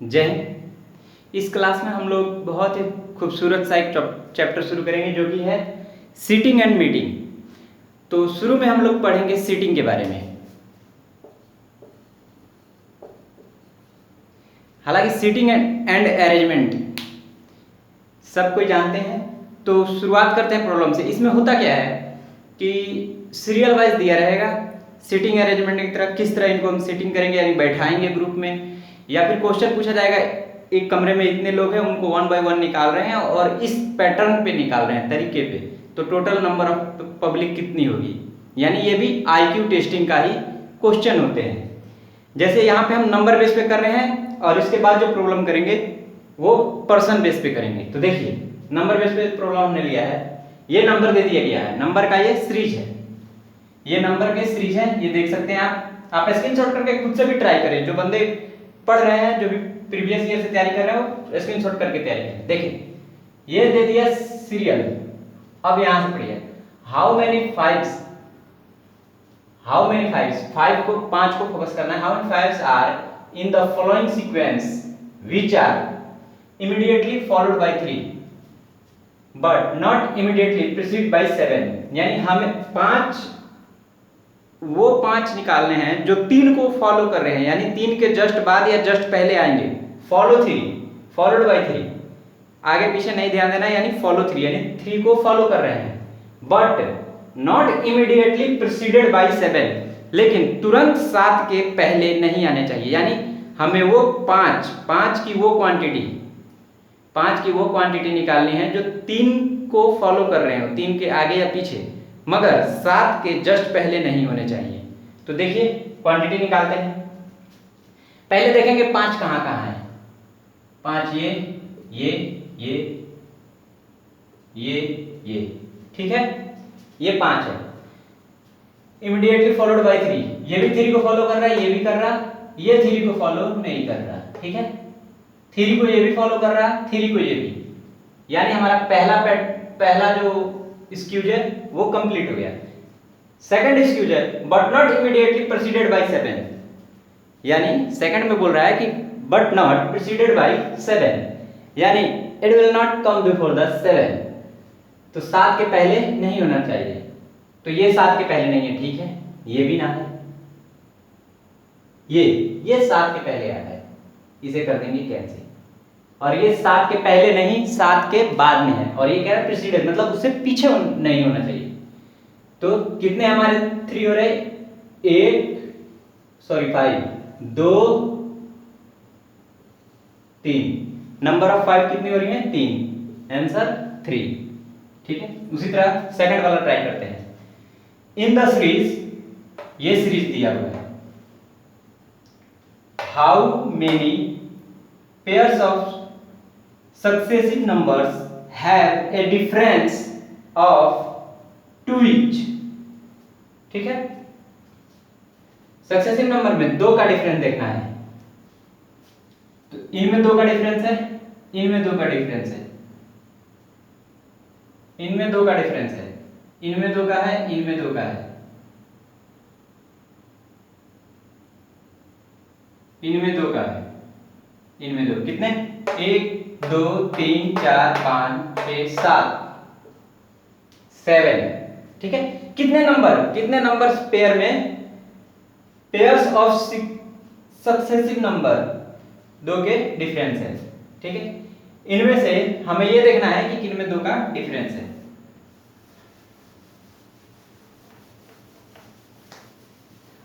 जय हिंद। इस क्लास में हम लोग बहुत ही खूबसूरत सा एक चैप्टर शुरू करेंगे जो कि है सीटिंग एंड मीटिंग। तो शुरू में हम लोग पढ़ेंगे सीटिंग के बारे में। हालांकि सीटिंग एंड अरेंजमेंट सब कोई जानते हैं, तो शुरुआत करते हैं प्रॉब्लम से। इसमें होता क्या है कि सीरियल वाइज दिया रहेगा सीटिंग अरेंजमेंट की तरह, किस तरह इनको हम सीटिंग करेंगे यानी बैठाएंगे ग्रुप में, या फिर क्वेश्चन पूछा जाएगा एक कमरे में इतने लोग हैं उनको 1 बाय 1 निकाल रहे हैं और इस पैटर्न पे निकाल रहे हैं तरीके पे, तो टोटल नंबर ऑफ पब्लिक कितनी होगी। यानी ये भी IQ टेस्टिंग का ही क्वेश्चन होते हैं। जैसे यहाँ पे हम नंबर बेस पे कर रहे हैं और इसके बाद जो प्रॉब्लम करेंगे वो पर्सन बेस पे करेंगे। तो देखिए नंबर बेस पे प्रॉब्लम हमने लिया है, ये नंबर दे दिया गया है, नंबर का ये सीरीज है, ये नंबर के सीरीज है, ये देख सकते हैं आप स्क्रीनशॉट करके खुद से भी ट्राई करें। जो बंदे पढ़ रहे हैं, जो भी प्रीवियस ईयर से तैयारी कर रहे हो, स्क्रीनशॉट करके तैयारी करें। देखिए ये दे दिया सीरियल। अब यहां से पढ़िए हाउ मेनी फाइव्स, फाइव को 5 को फोकस करना है। How many fives are in the following sequence which are immediately followed by 3 but not immediately precede by 7। यानी हमें 5 निकालने हैं जो 3 को फॉलो कर रहे हैं, यानी 3 के जस्ट बाद या जस्ट पहले आएंगे। फॉलोड बाय 3, आगे पीछे नहीं ध्यान देना, यानी फॉलो 3 यानी 3 को फॉलो कर रहे हैं, but not immediately preceded by 7, लेकिन तुरंत 7 के पहले नहीं आने चाहिए। यानी हमें वो 5 की वो क्वांटिटी निकालनी है जो 3 को फॉलो कर रहे हो, 3 के आगे या पीछे, मगर 7 के जस्ट पहले नहीं होने चाहिए। तो देखिए क्वांटिटी निकालते हैं। पहले देखेंगे 5 कहाँ है। 5 ये, ठीक है, ये 5 है। इमीडिएटली फॉलोड बाय 3, ये भी 3 को फॉलो कर रहा है, ये भी कर रहा, ये 3 को फॉलो नहीं कर रहा, ठीक है। 3 को ये भी फॉलो कर रहा, 3 को ये भी, यानी हमारा पहला जो स्क्यूज है वो कंप्लीट हो गया। सेकंड स्क्यूज है but not immediately preceded by 7, यानी सेकंड में बोल रहा है कि बट नॉट प्रीसीडेड बाय 7, यानी it will not come before the 7, तो 7 के पहले नहीं होना चाहिए। तो ये 7 के पहले नहीं है, ठीक है, ये भी ना है, ये 7 के पहले आता है, इसे कर देंगे कैंसिल। और ये 7 के पहले नहीं, 7 के बाद में है, और ये कह रहा है प्रीसीडेड मतलब उससे पीछे नहीं होना चाहिए। तो कितने हमारे 3 हो रहे, 5, 2, 3, नंबर ऑफ 5 कितनी हो रही है, 3, आंसर 3, ठीक है। उसी तरह सेकंड वाला ट्राई करते हैं। इन द सीरीज, ये सीरीज दिया हुआ है, how many pairs of successive numbers have a difference of 2 each, ठीक है। सक्सेसिव नंबर में 2 का डिफरेंस देखना है, तो इनमें 2 का डिफरेंस है, इनमें 2 का डिफरेंस है, इनमें 2 का डिफरेंस है, इनमें 2 का है, इनमें 2 का है, इनमें 2 का है, इनमें 2, कितने, 1 2 3 4 5 6 7, ठीक है। कितने नंबर पेयर में, पेयर्स ऑफ सक्सेसिव नंबर 2 के डिफरेंस है, ठीक है। इनमें से हमें यह देखना है कि किनमें 2 का डिफरेंस है।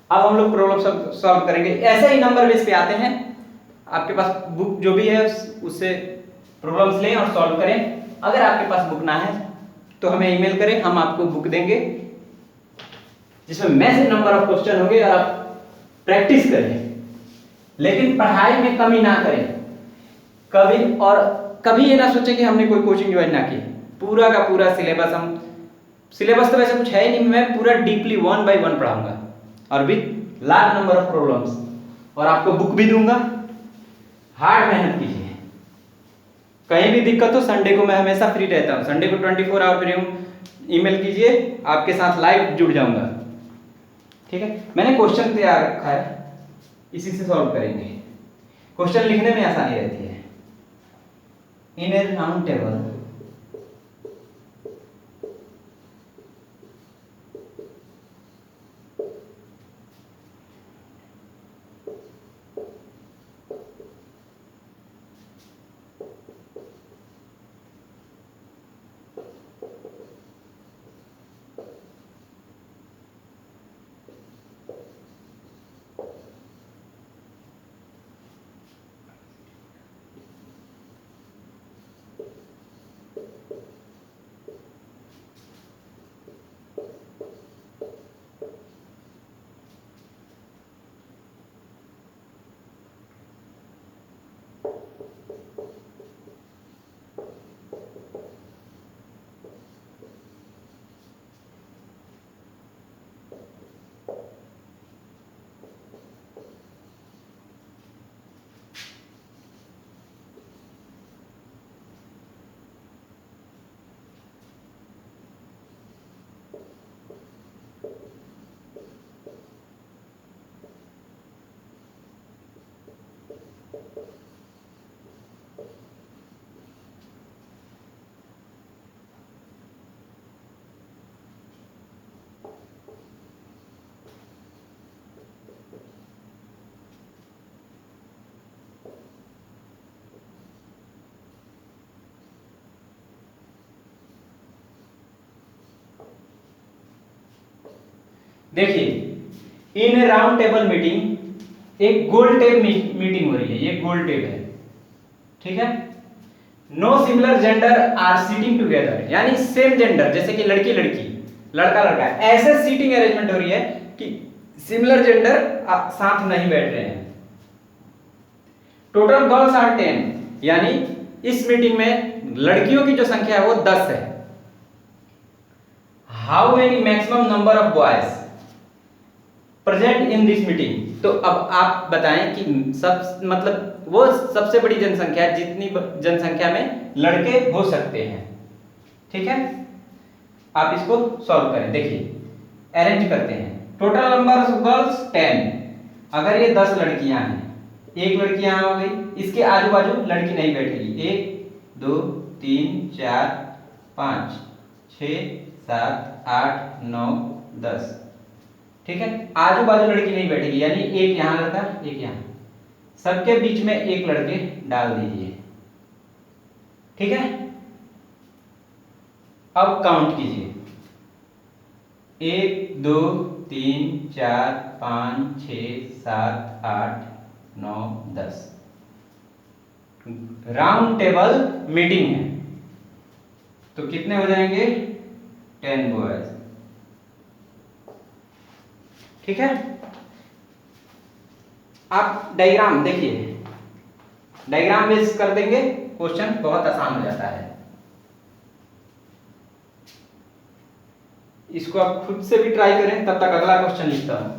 अब हम लोग प्रॉब्लम सॉल्व करेंगे। ऐसे ही नंबर बेस पे आते हैं, आपके पास बुक जो भी है उससे प्रॉब्लम्स लें और सॉल्व करें। अगर आपके पास बुक ना है तो हमें ईमेल करें, हम आपको बुक देंगे जिसमें मैसिव नंबर ऑफ क्वेश्चन होंगे और आप प्रैक्टिस करें, लेकिन पढ़ाई में कमी ना करें कभी, और कभी ये ना सोचें कि हमने कोई कोचिंग ज्वाइन ना की। पूरा का पूरा सिलेबस तो वैसे कुछ है ही नहीं, मैं पूरा डीपली 1 बाय 1 पढ़ाऊंगा और with large number of problems, और आपको बुक भी दूंगा। हार्ड मेहनत कीजिए। कहीं भी दिक्कत हो, संडे को मैं हमेशा फ्री रहता हूँ, संडे को 24 आवर फ्री हूँ, ईमेल कीजिए, आपके साथ लाइव जुड़ जाऊंगा, ठीक है। मैंने क्वेश्चन तैयार रखा है, इसी से सॉल्व करेंगे। क्वेश्चन लिखने में आसानी रहती है। इन ए राउंड टेबल देखिए, इन राउंड टेबल मीटिंग एक गोल टेब मीटिंग हो रही है, ये गोल टेब है, ठीक है। No similar gender are seating together, यानी सेम जेंडर जैसे कि लड़की लड़की लड़का लड़का, ऐसे सीटिंग अरेंजमेंट हो रही है कि सिमिलर जेंडर साथ नहीं बैठ रहे हैं। टोटल गर्ल्स आर 10, यानी इस मीटिंग में लड़कियों की जो संख्या है वो 10 है। How many maximum number of boys present in this meeting, तो अब आप बताएं कि सब मतलब वो सबसे बड़ी जनसंख्या, जितनी जनसंख्या में लड़के हो सकते हैं, ठीक है। आप इसको सॉल्व करें। देखिए, अरेंज करते हैं। टोटल नंबर ऑफ गर्ल्स 10, अगर ये 10 लड़कियां हैं, एक लड़की यहां हो गई, इसके आजू बाजू लड़की नहीं बैठेगी। 1 2 3 4 5 6 7 8 9 10, ठीक है। आजू बाजू लड़की नहीं बैठेगी, यानी एक यहां लड़का एक यहां, सबके बीच में एक लड़के डाल दीजिए, ठीक है। अब काउंट कीजिए, 1 2 3 4 5 6 7 8 9 10। राउंड टेबल मीटिंग है, तो कितने हो जाएंगे? 10 बॉयज, ठीक है। आप डायग्राम देखिए, डायग्राम बेस कर देंगे, क्वेश्चन बहुत आसान हो जाता है। इसको आप खुद से भी ट्राई करें, तब तक अगला क्वेश्चन लिखता हूं।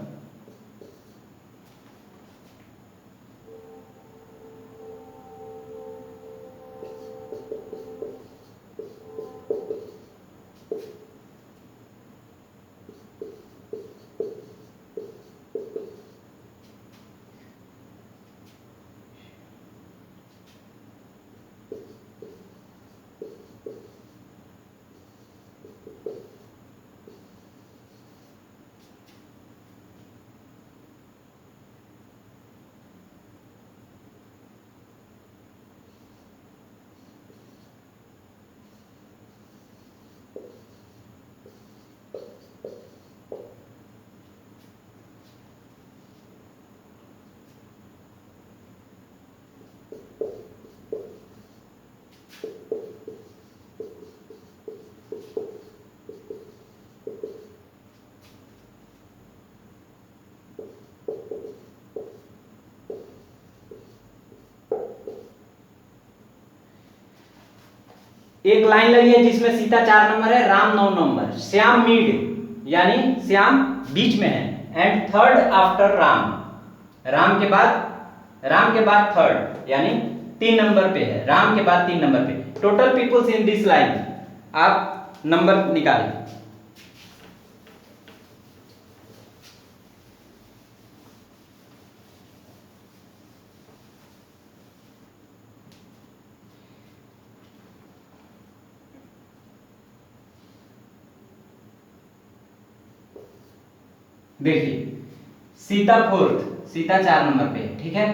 एक लाइन लगी है जिसमें सीता 4 नंबर है, राम 9 नंबर, श्याम मिड यानी श्याम बीच में है, and third after Ram, Ram के बाद थर्ड यानी 3 नंबर पे है, राम के बाद 3 नंबर पे। Total peoples in this line, आप नंबर निकालें। देखिए सीता फोर्थ, सीता 4 नंबर पे, ठीक है।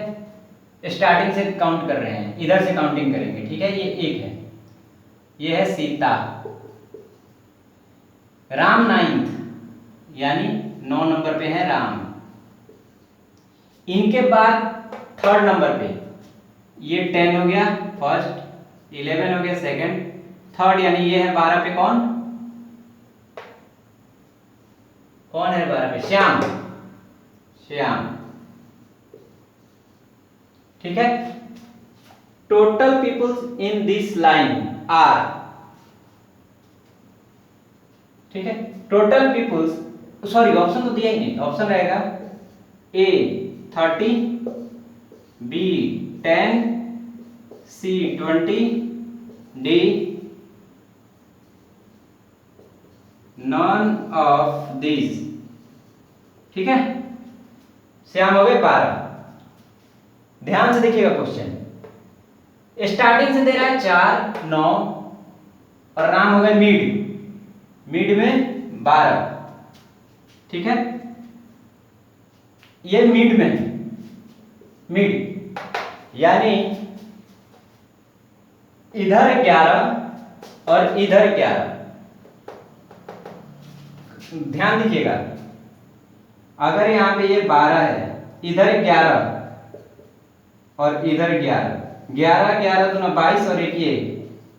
स्टार्टिंग से काउंट कर रहे हैं, इधर से काउंटिंग करेंगे, ठीक है। ये एक है, ये है सीता। राम 9th, यानी 9 नंबर पे है राम। इनके बाद 3rd नंबर पे ये 10 हो गया फर्स्ट, 11 हो गया सेकंड, 3rd यानी ये है 12 पे कौन, कौन है 12 पे, श्याम, श्याम, ठीक है। Total peoples in this line are, ठीक है। टोटल पीपल्स, सॉरी ऑप्शन तो दिया ही नहीं, ऑप्शन रहेगा A 30, B 10, C 20, D none of this, ठीक है। श्याम हो गए 12। ध्यान से देखिएगा क्वेश्चन, स्टार्टिंग से दे रहा है 4, 9 और राम हो गए मिड, मिड में 12, ठीक है। ये मिड में है, मिड यानी इधर 11 और इधर 11। ध्यान दीजिएगा, अगर यहां पे ये 12 है, इधर 11 और इधर 11, 11 11 दूना 22 और एक ये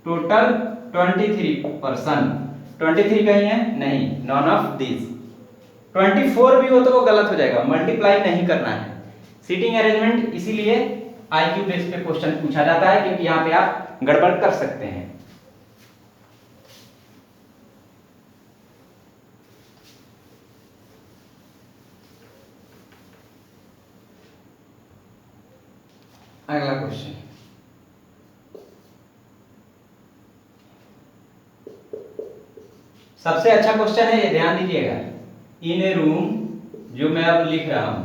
टोटल 23%। 23 कहीं है नहीं, नॉन ऑफ दिस। 24 भी हो तो वो गलत हो जाएगा, मल्टीप्लाई नहीं करना है। सीटिंग अरेंजमेंट इसीलिए आईक्यू बेस पे क्वेश्चन पूछा जाता है, क्योंकि यहाँ पे आप गड़बड़ कर सकते हैं। अगला क्वेश्चन, सबसे अच्छा क्वेश्चन है ये, ध्यान दीजिएगा। इन ए रूम, जो मैं अब लिख रहा हूं,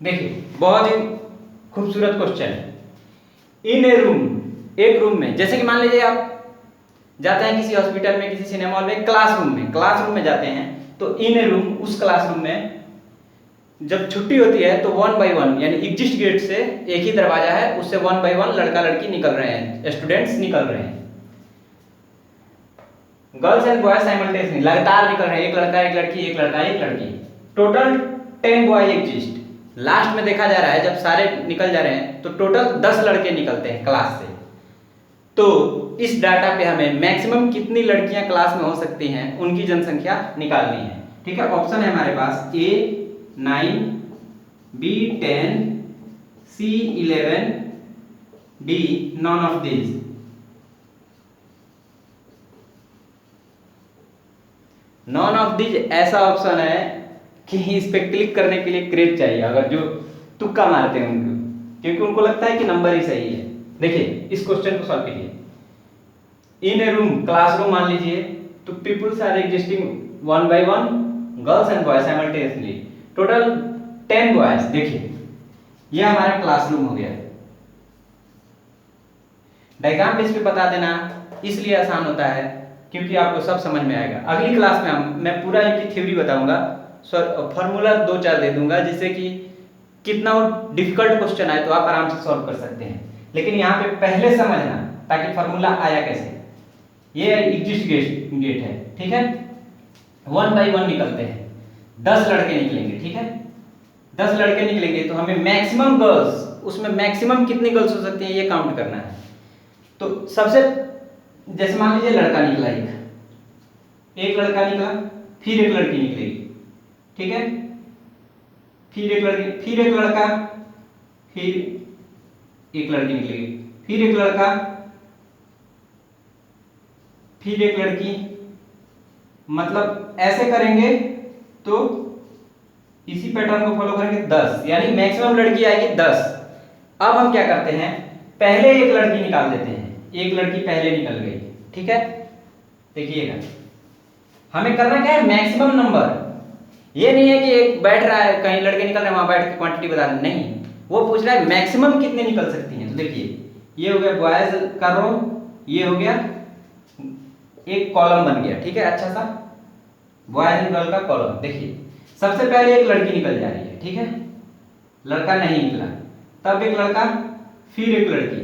देखिए बहुत ही खूबसूरत क्वेश्चन है। इन ए रूम, एक रूम में, जैसे कि मान लीजिए आप जाते हैं किसी हॉस्पिटल में, किसी सिनेमा हॉल में, क्लासरूम में जाते हैं, तो इन ए रूम, उस क्लासरूम में जब छुट्टी होती है तो 1 by 1 यानी एग्जिस्ट गेट से, एक ही दरवाजा है, उससे 1 by 1 लड़का लड़की निकल रहे हैं, स्टूडेंट्स निकल रहे हैं। गर्ल्स एंड बॉयज साइमल्टेनियसली लगातार निकल रहे हैं, एक लड़का एक लड़की, एक लड़का एक लड़की। Total 10 boy exist. लास्ट में देखा जा रहा है जब सारे निकल जा रहे हैं तो टोटल 10 लड़के निकलते हैं क्लास से। तो इस डाटा पे हमें मैक्सिमम कितनी लड़कियां क्लास में हो सकती हैं उनकी जनसंख्या निकालनी है। ठीक है, ऑप्शन है हमारे पास A 9, B 10, C 11, D non of this. Non of this ऐसा ऑप्शन है कि इस पे क्लिक करने के लिए क्रेज चाहिए, अगर जो तुक्का मारते हैं उनको, क्योंकि उनको लगता है कि नंबर ही सही है। देखिए इस क्वेश्चन को सॉल्व कीजिए। इन ए रूम, क्लासरूम मान लीजिए, तो peoples are existing 1 by 1, girls and boys simultaneously, total 10 boys. देखिए ये हमारा क्लासरूम हो गया। डायग्राम पे इस पे बता देना इसलिए आसान होता है क्योंकि आपको सब समझ में आएगा। अगली क्लास में मैं पूरा इनकी थ्योरी बताऊंगा, फॉर्मूला 2-4 दे दूंगा जिससे कि कितना वो डिफिकल्ट क्वेश्चन आए तो आप आराम से सॉल्व कर सकते हैं, लेकिन यहाँ पे पहले समझना ताकि फॉर्मूला आया कैसे। ये एग्जिस्ट गेट है, ठीक है। 1 बाई 1 निकलते हैं, 10 लड़के निकलेंगे, ठीक है। 10 लड़के निकलेंगे तो हमें मैक्सिमम गर्ल्स, उसमें मैक्सिमम कितनी गर्ल्स हो सकती हैं ये काउंट करना है। तो सबसे जैसे मान लीजिए लड़का निकला, एक लड़का निकला, फिर एक लड़की निकलेगी, ठीक है। फिर एक लड़की, फिर एक लड़का, फिर एक लड़की निकलेगी, फिर एक लड़का, फिर एक लड़की। मतलब ऐसे करेंगे तो इसी पैटर्न को फॉलो करेंगे 10, यानी मैक्सिमम लड़की आएगी 10। अब हम क्या करते हैं, पहले एक लड़की निकाल देते हैं, एक लड़की पहले निकल गई, ठीक है। देखिएगा हमें करना क्या है, मैक्सिमम नंबर। ये नहीं है कि एक बैठ रहा है, कहीं लड़के निकल रहे हैं वहां बैठ के क्वांटिटी बता रहे, नहीं, वो पूछ रहा है मैक्सिमम कितने निकल सकती हैं। तो देखिए ये हो गया बॉयज का रो, ये हो गया एक कॉलम बन गया, ठीक है, अच्छा सा बॉयज एंड गर्ल का कॉलम। देखिए सबसे पहले एक लड़की निकल जा रही है, ठीक है, लड़का नहीं निकला, तब एक लड़का, फिर एक लड़की,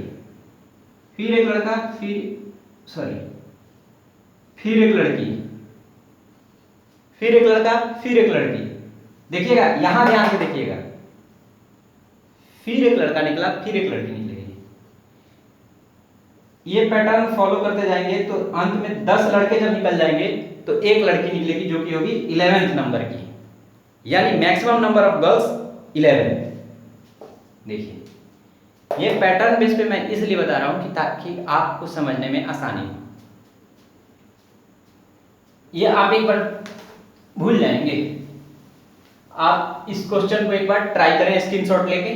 फिर एक लड़का, फिर एक लड़की, फिर एक लड़का, फिर एक लड़की। देखिएगा यहां ध्यान से देखिएगा, फिर एक लड़का निकला, फिर एक लड़की निकलेगी। ये पैटर्न फॉलो करते जाएंगे तो अंत में 10 लड़के जब निकल जाएंगे तो एक लड़की निकलेगी जो कि होगी 11th नंबर की, यानी मैक्सिमम नंबर ऑफ गर्ल्स 11। देखिए ये पैटर्न बेस पे मैं इसलिए बता रहा हूं कि ताकि आपको समझने में आसानी हो। ये आप एक बार भूल जाएंगे, आप इस क्वेश्चन को एक बार ट्राई करें स्क्रीनशॉट लेके,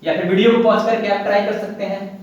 या फिर वीडियो को पॉज करके आप ट्राई कर सकते हैं।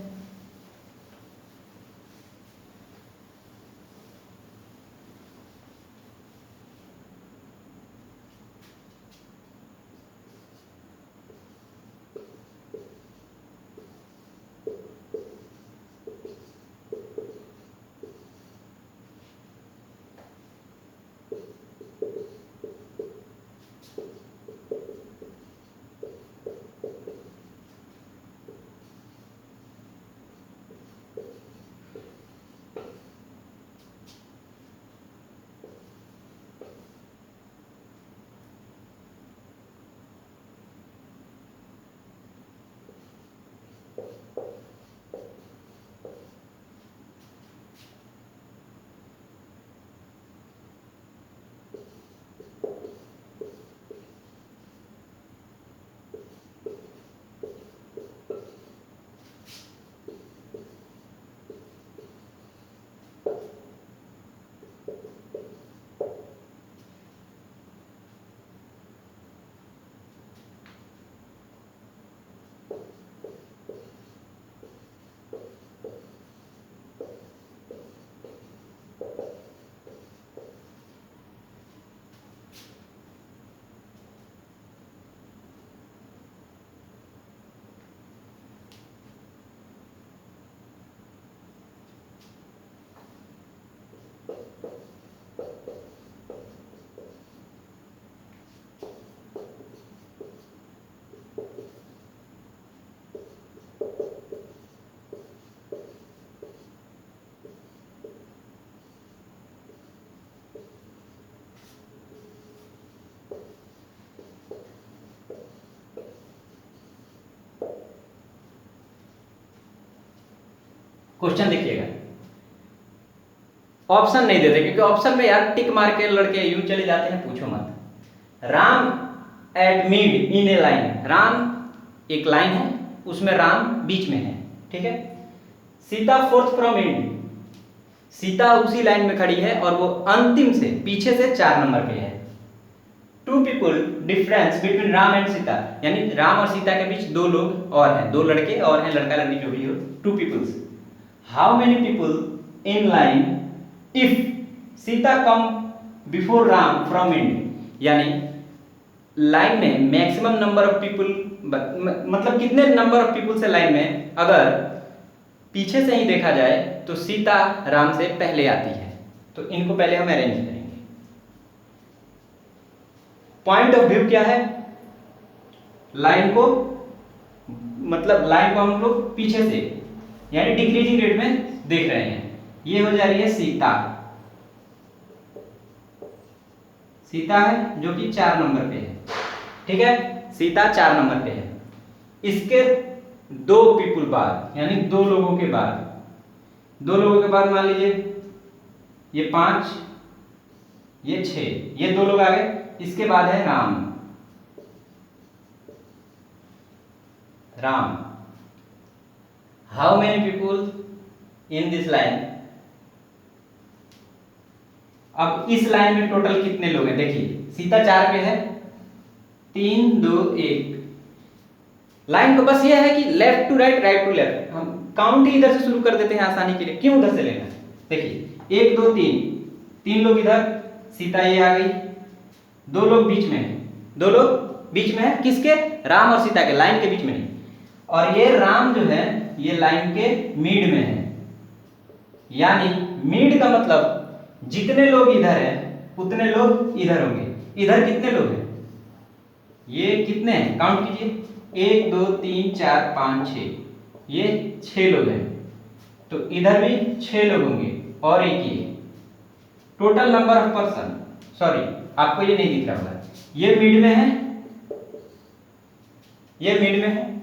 क्वेश्चन देखिएगा, ऑप्शन नहीं देते क्योंकि ऑप्शन में यार टिक मार के लड़के यूं चले जाते हैं, पूछो मत। Ram at mid in A line, Ram एक लाइन है उसमें राम बीच में है, ठीक है। Sita fourth from and, Sita उसी लाइन में खड़ी है और वो अंतिम से पीछे से 4 नंबर पे है। Two people difference between Ram and Sita, यानी राम और सीता के बीच 2 लोग और हैं, 2 लड़के और हैं, लड़का लड़की जो भी हो, 2 peoples. How many people in line if Sita come before Ram from end, यानी लाइन में मैक्सिमम नंबर ऑफ पीपल, मतलब कितने नंबर ऑफ पीपल से लाइन में अगर पीछे से ही देखा जाए तो सीता राम से पहले आती है। तो इनको पहले हम अरेंज करेंगे। पॉइंट ऑफ व्यू क्या है, लाइन को, मतलब लाइन को हम लोग पीछे से यानी डिक्रीजिंग रेट में देख रहे हैं। ये हो जा रही है सीता, सीता है जो कि 4 नंबर पे है, ठीक है, सीता 4 नंबर पे है। इसके 2 पीपुल बाद यानी 2 लोगों के बाद, 2 लोगों के बाद मान लीजिए ये 5, ये 6, ये 2 लोग आ गए। इसके बाद है Ram, Ram. How many people in this line? अब इस लाइन में टोटल कितने लोग हैं? देखिए सीता 4 पे है, 3 2 1। लाइन को बस ये है कि left to right, right to left, हम काउंट ही इधर से शुरू कर देते हैं आसानी के लिए। क्यों उधर से लेना है? देखिए 1 2 3, 3 लोग इधर, सीता ये आ गई, 2 लोग बीच में है, 2 लोग बीच में है, किसके? राम और सीता के, लाइन के बीच में नहीं। और ये राम जो है ये लाइन के मिड में है, यानी मिड का मतलब जितने लोग इधर हैं उतने लोग इधर होंगे। इधर कितने लोग हैं? ये कितने हैं? काउंट कीजिए, 1 2 3 4 5 6, ये 6 लोग हैं। तो इधर भी 6 लोग होंगे और एक ये total number of person. Sorry आपको ये नहीं दिख रहा होगा, ये मिड में है, ये मिड में है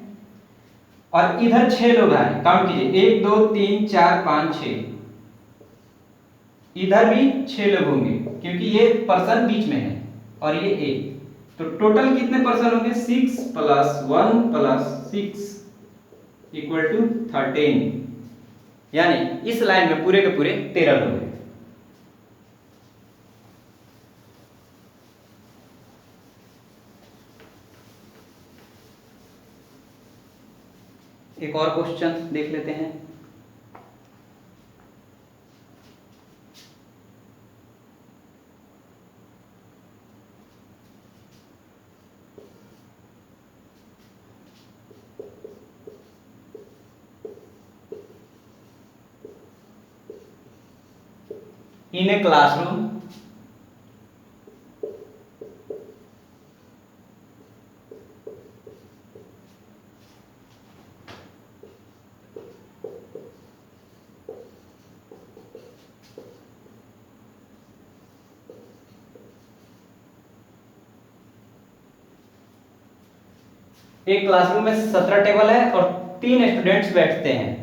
और इधर 6 लोग हैं। काउंट कीजिए, 1 2 3 4 5 6, इधर भी 6 लोग होंगे क्योंकि ये पर्सन बीच में है और ये 1। तो टोटल कितने पर्सन होंगे? 6 + 1 + 6 = 13, यानी इस लाइन में पूरे के पूरे 13 लोग हैं। एक और क्वेश्चन देख लेते हैं। In a classroom, एक क्लासरूम में 17 टेबल है और 3 स्टूडेंट्स बैठते हैं।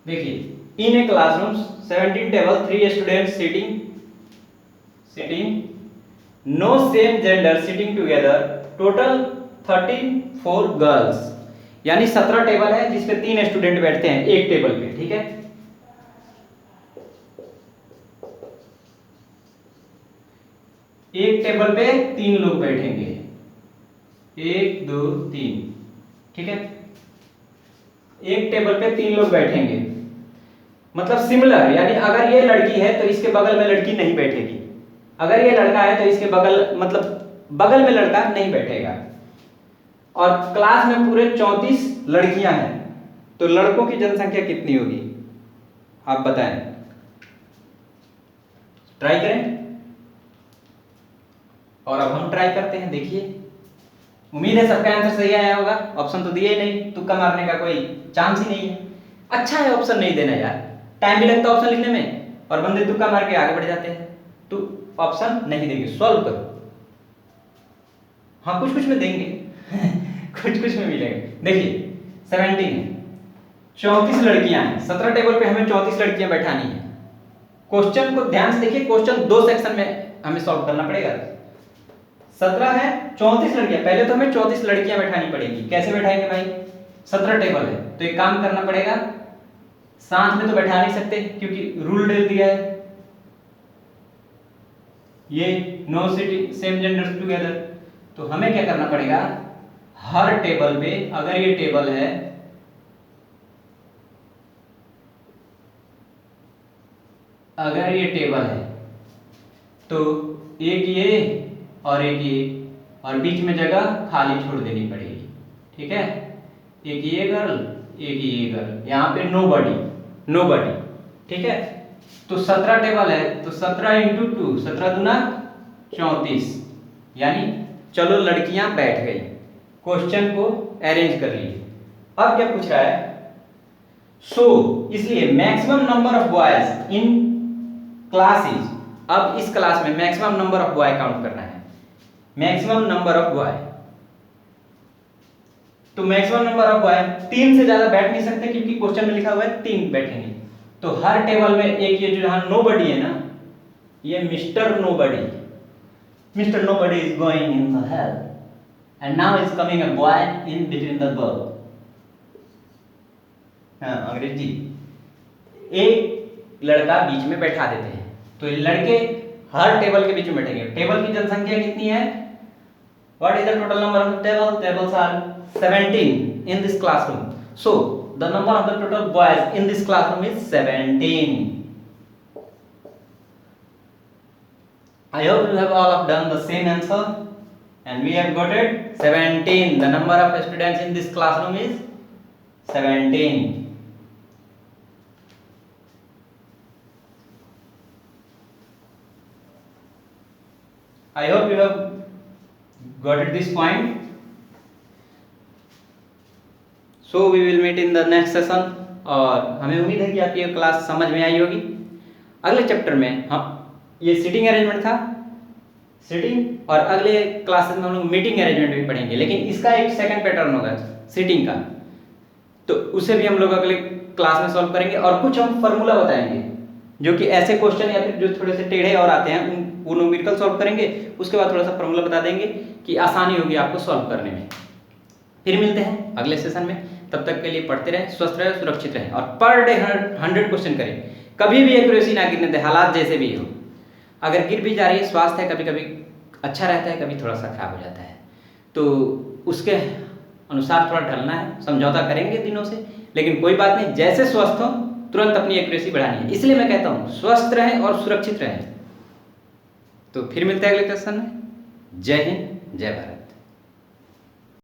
देखिए, in a classroom 17 table, 3 students sitting, no same gender sitting together, total 34 girls, यानी 17 टेबल है जिसपे 3 स्टूडेंट बैठते हैं एक टेबल पे, ठीक है। एक टेबल पे 3 लोग बैठेंगे, 1 2 3, ठीक है। एक टेबल पे 3 लोग बैठेंगे, मतलब सिमिलर, यानी अगर ये लड़की है तो इसके बगल में लड़की नहीं बैठेगी, अगर ये लड़का है तो इसके बगल, मतलब बगल में लड़का नहीं बैठेगा। और क्लास में पूरे 34 लड़कियां हैं, तो लड़कों की जनसंख्या कितनी होगी आप बताएं। ट्राई करें। और अब हम ट्राई करते हैं, देखिए। उम्मीद है सबका आंसर सही आया होगा। ऑप्शन तो दिए ही नहीं, तुक्का मारने का कोई चांस ही नहीं है। अच्छा है ऑप्शन नहीं देना यार, टाइम भी लगता है ऑप्शन लिखने में और बंदे तुक्का मार के आगे बढ़ जाते हैं। तो ऑप्शन नहीं देंगे, सॉल्व करो। हाँ कुछ कुछ में देंगे कुछ कुछ में मिलेंगे। देखिए 17 है, 34 लड़कियां हैं, 17 टेबल पे हमें 34 लड़कियां बैठानी है। क्वेश्चन को ध्यान से देखिए, क्वेश्चन 2 सेक्शन में हमें सॉल्व करना पड़ेगा। 17 है, 34 लड़कियां, पहले तो हमें 34 लड़कियां बैठानी पड़ेगी। कैसे बैठाएंगे भाई, 17 टेबल है तो एक काम करना पड़ेगा, साथ में तो बैठा नहीं सकते क्योंकि रूल दे दिया है ये no sitting same genders together. तो हमें क्या करना पड़ेगा, हर टेबल पे, अगर ये टेबल है, अगर ये टेबल है तो एक ये और एक ये, और बीच में जगह खाली छोड़ देनी पड़ेगी। ठीक है, एक ये गर्ल, एक ये गर्ल, यहाँ पे नो बडी। ठीक है, तो 17 टेबल है तो 17 इंटू 2, 17 दूना 34, यानी चलो लड़कियां बैठ गई। क्वेश्चन को अरेंज कर लिए। अब क्या पूछ रहा है, सो इसलिए maximum number of boys in class is, अब इस क्लास में maximum number of boy count करना है। मैक्सिमम नंबर ऑफ बॉय, तो मैक्सिमम नंबर ऑफ बॉय 3 से ज्यादा बैठ नहीं सकते क्योंकि क्वेश्चन में लिखा हुआ है 3 बैठेंगे। तो हर टेबल में एक ये जो यहाँ नोबडी है ना, ये mister nobody is going in the hell and now is coming a boy in between the girl. हाँ अंग्रेजी, एक लड़का बीच में बैठा देते हैं तो ये लड़के हर टेबल के बीच में बैठेंगे। टेबल की जनसंख्या कितनी है, what is the total number of table, tables are 17 in this classroom, so the number of the total boys in this classroom is 17. I hope you have all done the same answer and we have got it 17. The number of students in this classroom is 17. I hope you have got it this point. So we will meet in the next session. और हमें उम्मीद है कि आपकी ये class समझ में आई होगी। अगले चैप्टर में हम ये सीटिंग अरेंजमेंट था, सीटिंग, और अगले क्लासेस में हम लोग मीटिंग अरेंजमेंट भी पढ़ेंगे, लेकिन इसका एक सेकंड पैटर्न होगा सीटिंग का, तो उसे भी हम लोग अगले क्लास में सॉल्व करेंगे। और कुछ हम फार्मूला बताएंगे जो कि ऐसे क्वेश्चन या फिर जो थोड़े से टेढ़े और आते हैं वो न्यूमेरिकल सॉल्व करेंगे, उसके बाद थोड़ा सा फार्मूला बता देंगे कि आसानी होगी आपको सॉल्व करने में। फिर मिलते हैं अगले सेशन में, तब तक के लिए पढ़ते रहें, स्वस्थ रहें, सुरक्षित रहें और पर डे 100 क्वेश्चन करें। कभी भी एक्यूरेसी ना गिरने दें, हालात जैसे भी हो। अगर गिर भी जा रही है, स्वास्थ्य है, कभी कभी अच्छा रहता है, कभी थोड़ा सा खराब हो जाता है, तो उसके अनुसार थोड़ा ढलना है, समझौता करेंगे दिनों से, लेकिन कोई बात नहीं, जैसे स्वस्थ हो तुरंत अपनी एक्यूरेसी बढ़ानी है। इसलिए मैं कहता हूँ स्वस्थ रहें और सुरक्षित रहें। तो फिर मिलते हैं अगले क्वेश्चन में। जय हिंद, जय भारत।